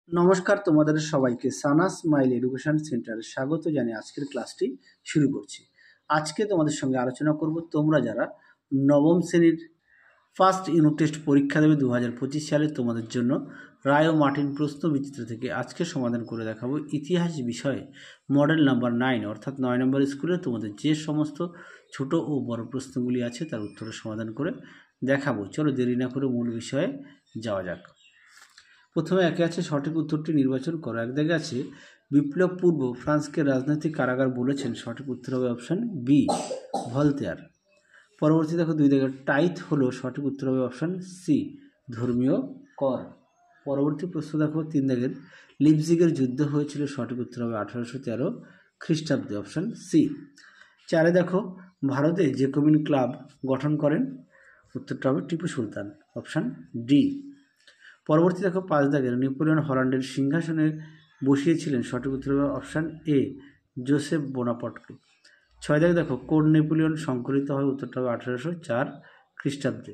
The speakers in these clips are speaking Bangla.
নমস্কার, তোমাদের সবাইকে সানা স্মাইল এডুকেশন সেন্টারে স্বাগত জানিয়ে আজকের ক্লাসটি শুরু করছি। আজকে তোমাদের সঙ্গে আলোচনা করব তোমরা যারা নবম শ্রেণীর ফার্স্ট ইউনিট টেস্ট পরীক্ষা দেবে 2025 সালে তোমাদের জন্য রায় ও মার্টিন প্রশ্ন বিচিত্র থেকে আজকে সমাধান করে দেখাবো ইতিহাস বিষয়ে মডেল নাম্বার 9 অর্থাৎ 9 নম্বর স্কুলে তোমাদের যে সমস্ত ছোট ও বড় প্রশ্নগুলি আছে তার উত্তরের সমাধান করে দেখাবো। চলো দেরি না করে মূল বিষয়ে যাওয়া যাক। প্রথমে একে আছে সঠিক উত্তরটি নির্বাচন করো। এক দিকে আছে বিপ্লব পূর্ব ফ্রান্সকে রাজনৈতিক কারাগার বলেছেন, সঠিক উত্তর হবে অপশন বি ভলতেয়ার। পরবর্তী দেখো দুই দিকে টাইথ হলো, সঠিক উত্তর হবে অপশন সি ধর্মীয় কর। পরবর্তী প্রশ্ন দেখো তিন দিকের লিপজিগের যুদ্ধ হয়েছিল, সঠিক উত্তর হবে 1813 খ্রিস্টাব্দে অপশন সি। চারে দেখো ভারতে জেকোবিন ক্লাব গঠন করেন, উত্তরটা হবে টিপু সুলতান অপশন ডি। পরবর্তী দেখো পাঁচ দাগের নেপোলিয়ন হল্যান্ডের সিংহাসনে বসিয়েছিলেন, সঠিক উত্তর হবে অপশান এ জোসেফ বোনাপার্টকে। ছয় দাগে দেখো কোন নেপোলিয়ন সংকলিত হয়, উত্তরটা হবে 1804 খ্রিস্টাব্দে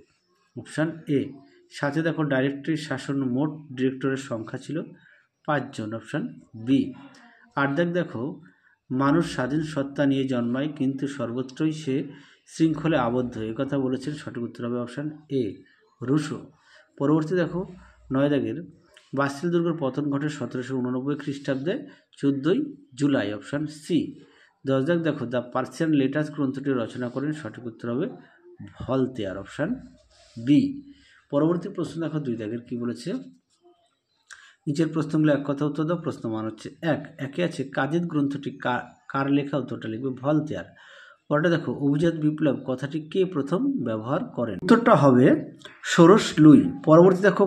অপশান এ। সাথে দেখো ডাইরেক্টরি শাসন মোট ডিরেক্টরের সংখ্যা ছিল 5 জন অপশান বি। আট দাগ দেখো মানুষ স্বাধীন সত্তা নিয়ে জন্মায় কিন্তু সর্বত্রই সে শৃঙ্খলে আবদ্ধ, কথা বলেছেন, সঠিক উত্তর হবে অপশান এ রুশো। পরবর্তী দেখো নয় দাগের বাস্তিল দুর্গের পতন ঘটে 1789 খ্রিস্টাব্দে 14 জুলাই অপশান সি। 10 দাগ দেখো দ্য পার্সিয়ান লেটার্স গ্রন্থটি রচনা করেন, সঠিক উত্তর হবে ভলতেয়ার অপশান বি। পরবর্তী প্রশ্ন দেখো দুই দাগের কি বলেছে, নিচের প্রশ্নগুলো এক কথা উত্তর দাও। প্রশ্ন মান হচ্ছে একে আছে কাদিদ গ্রন্থটি কার লেখা, উত্তরটা লিখবে ভলতেয়ার। পরটা দেখো অভিজাত বিপ্লব কথাটি কে প্রথম ব্যবহার করেন, উত্তরটা হবে সোরস লুই। পরবর্তী দেখো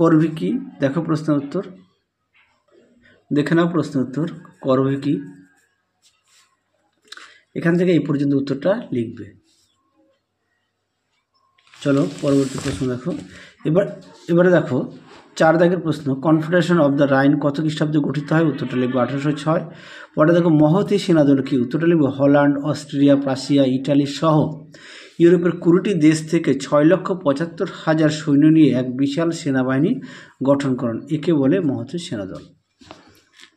করভি কি, দেখো প্রশ্ন উত্তর দেখে নাও। প্রশ্ন উত্তর করভি কি, এখান থেকে এই পর্যন্ত উত্তরটা লিখবে। চলো পরবর্তী প্রশ্ন দেখো। এবারে দেখো চার দাগের প্রশ্ন কনফেডারেশন অব দ্য রাইন কত খ্রিস্টাব্দে গঠিত হয়, উত্তরটা লিখবে 1806। পরে দেখো মহতী সেনাদল কি, উত্তরটা লিখবে হল্যান্ড, অস্ট্রিয়া, প্রাশিয়া, ইটালি সহ ইউরোপের 20টি দেশ থেকে 6,75,000 সৈন্য নিয়ে এক বিশাল সেনাবাহিনী গঠন করেন, একে বলে মহতী সেনাদল।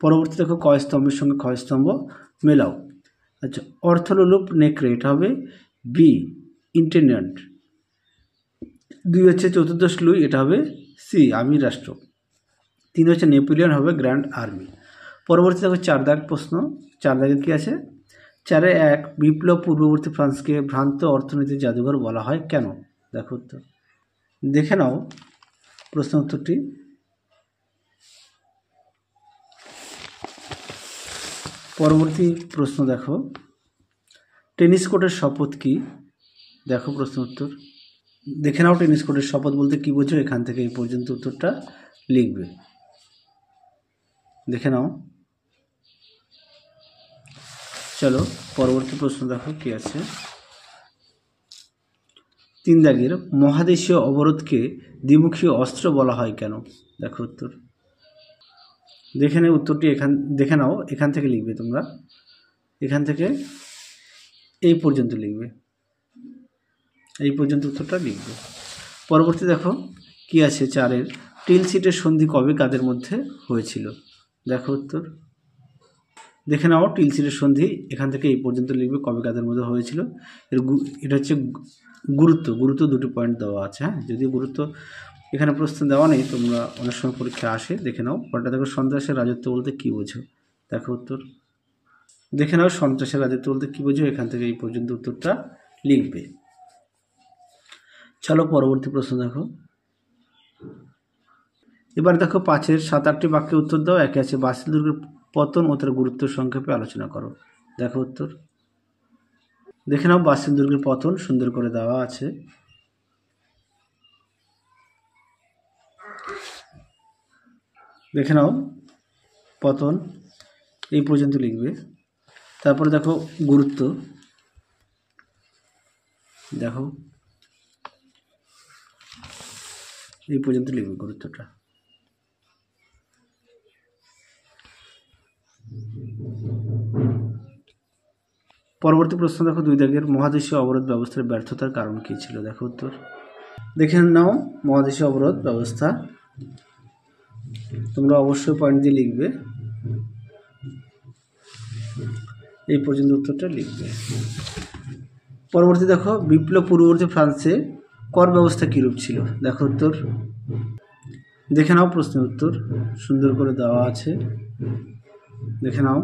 পরবর্তী দেখো কয় স্তম্ভের সঙ্গে ক্ষয় স্তম্ভ মেলাও। আচ্ছা অর্থলোলুপ নেকড়ে, এটা হবে বি ইন্টেন্ডেন্ট। দুই হচ্ছে চতুর্দশ লুই, এটা হবে সি আমির রাষ্ট্র। তিন হচ্ছে নেপোলিয়ন, হবে গ্র্যান্ড আর্মি। পরবর্তী দেখো চার দাগ প্রশ্ন, চার দাগে কি আছে, চারে এক বিপ্লব পূর্ববর্তী ফ্রান্সকে ভ্রান্ত অর্থনীতির জাদুঘর বলা হয় কেন, দেখো উত্তর দেখে নাও। প্রশ্ন উত্তরটি পরবর্তী প্রশ্ন দেখো টেনিস কোর্টের শপথ কি, দেখো প্রশ্ন উত্তর দেখে নাও। টেনিস কোর্টের শপথ বলতে কি বোঝো, এখান থেকে এই পর্যন্ত উত্তরটা লিখবে, দেখে নাও। চলো পরবর্তী প্রশ্ন দেখো কি আছে, তিন দাগের মহাদেশীয় অবরোধকে দ্বিমুখী অস্ত্র বলা হয় কেন, দেখো উত্তর দেখে নাও। উত্তরটি দেখে নাও, এখান থেকে লিখবে তোমরা, এখান থেকে এই পর্যন্ত লিখবে, এই পর্যন্ত উত্তরটা লিখবে। পরবর্তী দেখো কি আছে চারের টিলসিটের সন্ধি কবে কাদের মধ্যে হয়েছিল, দেখো উত্তর দেখে নাও। টিলসিটের সন্ধি এখান থেকে এই পর্যন্ত লিখবে, কবে কাদের মধ্যে হয়েছিল। এটা হচ্ছে গুরুত্ব দুটি পয়েন্ট দেওয়া আছে, হ্যাঁ, যদিও গুরুত্ব এখানে প্রশ্ন দেওয়া নেই, তোমরা অনেক সময় পরীক্ষা আসে, দেখে নাও। পরটা দেখো সন্ত্রাসের রাজত্ব বলতে কী বোঝো, দেখো উত্তর দেখে নাও। সন্ত্রাসের রাজত্ব বলতে কী বোঝো, এখান থেকে এই পর্যন্ত উত্তরটা লিখবে। চলো পরবর্তী প্রশ্ন দেখো। এবার দেখো পাঁচের 7-8টি বাক্যে উত্তর দাও। একে আছে বাস্তিল দুর্গের পতন ও তার গুরুত্ব সংক্ষেপে আলোচনা করো, দেখো উত্তর দেখে নাও। বাস্তিল দুর্গের পতন সুন্দর করে দেওয়া আছে, দেখে নাও। পতন এই পর্যন্ত লিখবে। তারপরে দেখো গুরুত্ব, দেখো এই পর্যন্ত লিখবে গুরুত্বটা। পরবর্তী প্রশ্ন দেখো দুই দাগের মহাদেশীয় অবরোধ ব্যবস্থার ব্যর্থতার কারণ কী ছিল, দেখো উত্তর দেখে নাও। মহাদেশীয় অবরোধ ব্যবস্থা তোমরা অবশ্যই পয়েন্ট দিয়ে লিখবে। এই পর্যন্ত উত্তরটা লিখবে। পরবর্তী দেখো, বিপ্লব পূর্ববর্তী ফ্রান্সে কর ব্যবস্থা কীরূপ ছিল? দেখো উত্তর, দেখে নাও প্রশ্নের উত্তর সুন্দর করে দেওয়া আছে, দেখে নাও।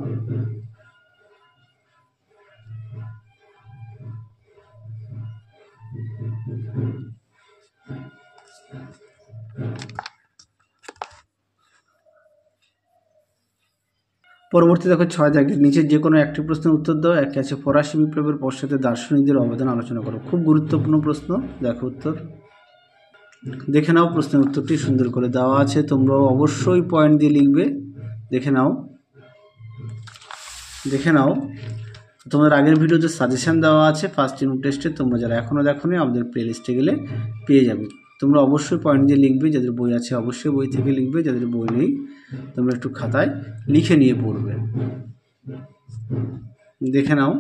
পরবর্তী দেখো 6 দাগের নিচে যে কোনো একটি প্রশ্নের উত্তর দাও। একে আছে ফরাসি বিপ্লবের পশ্চাতে দার্শনিকদের অবদান আলোচনা করো। খুব গুরুত্বপূর্ণ প্রশ্ন, দেখো উত্তর, দেখে নাও প্রশ্নের উত্তরটি সুন্দর করে দেওয়া আছে, তোমরাও অবশ্যই পয়েন্ট দিয়ে লিখবে। দেখে নাও, দেখে নাও। তোমাদের আগের ভিডিওতে সাজেশন দেওয়া আছে ফার্স্ট ইউনিট টেস্টে, তোমরা যারা এখনও দেখোনি আমাদের প্লে লিস্টে গেলে পেয়ে যাবে। তোমরা অবশ্যই পয়েন্ট দিয়ে লিখবে, যাদের বই আছে অবশ্যই বই থেকে লিখবে, যাদের বই নেই তোমরা একটু খাতায় লিখে নিয়ে পড়বে। দেখে নাও,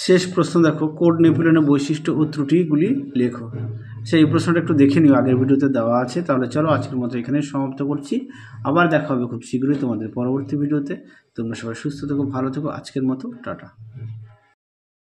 শেষ প্রশ্ন দেখো, কোড নেপোলিয়নের বৈশিষ্ট্য ও ত্রুটিগুলি লেখো। সেই প্রশ্নটা একটু দেখে নিও, আগের ভিডিওতে দেওয়া আছে। তাহলে চলো আজকের মতো এখানে সমাপ্ত করছি, আবার দেখা হবে খুব শীঘ্রই তোমাদের পরবর্তী ভিডিওতে। তোমরা সবাই সুস্থ থেকো, ভালো থেকো, আজকের মতো টাটা।